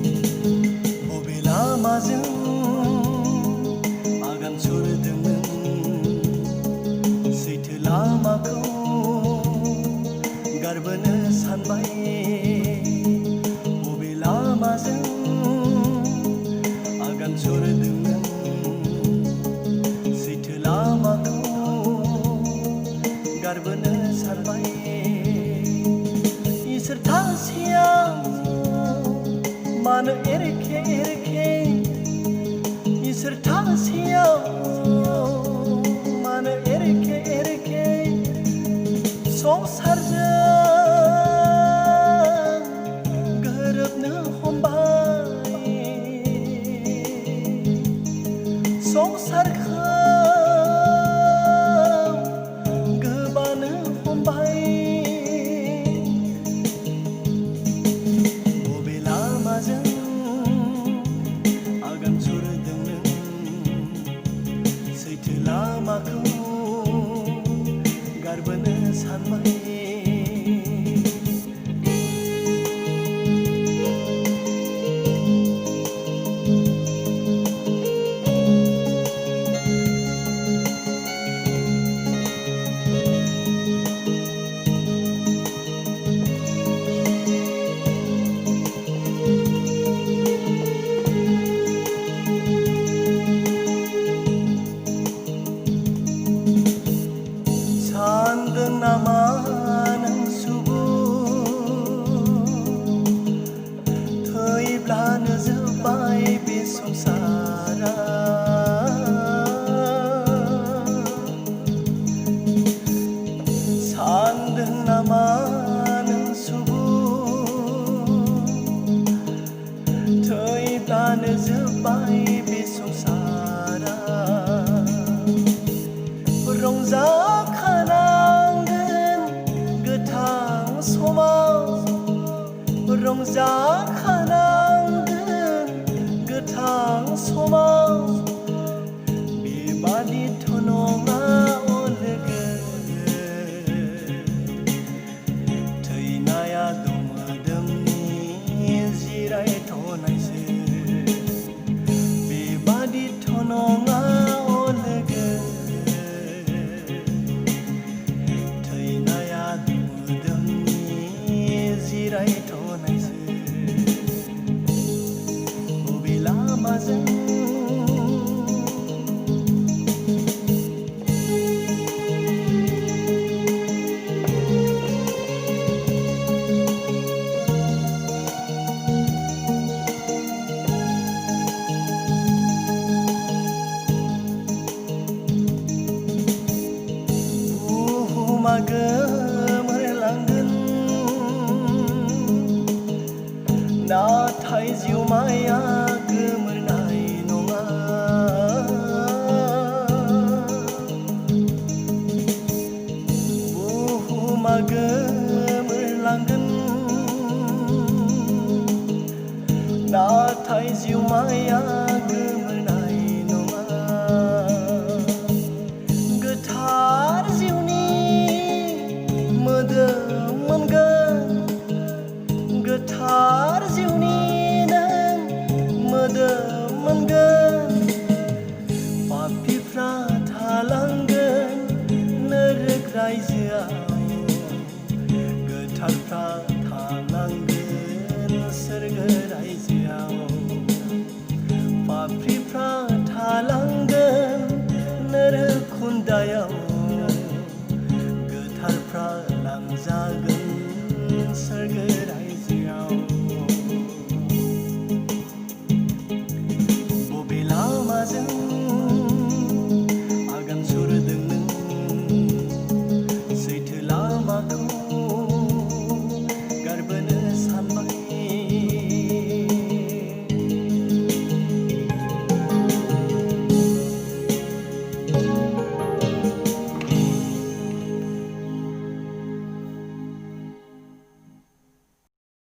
बबे लामाजों आगान सुरदोंमोन सैथो लामाखौ गारबोनो सानबाय बबे लामाजों आगान सुरदोंमोन सैथो लामाखौ गारबोनो सानबाय इसोर थासेयाव मानो एरखे एरखे इसोर थासेयाव मानो एरखे एरखे संसारजों गोरोबनो हमबाय संसारखौ गोबानो हमबाय बबे लामाजों आगान सुरदोंमोन सैथो लामाखौ गारबोनो सानबाय सान्दों नामा नों सुबुं थैब्लानो जोब्बाय बे संसारा सान्दों नामा नों सुबुं थैब्लानो जोब्बाय बे संसारा रंजाखानांगोन गोथां समाव रंजाखानांगोन गोथां समाव बेबादिथ' नङा लोगो थैनाया दमोदोमनि जिरायथ'नायसो बेबादिथ' नङा लोगो थैनाया दमोदोमनि जिरायथ'नायसो बबे लामाजों बुहुमा गोमोरलांगोन नाथाय जिउमाया गोमोरनाय नङा बुहुमा गोमोरलांगोन नाथाय जिउमाया गोमोरनाय नङा गोथार जिउनि मोदोम मोनगोन गोथार जिउनि नों मोदोम मोनगोन पापीफ्रा थालांगोन नरक रायजोआव गोथारफ्रा थालांगोन सोरगो रायजोआव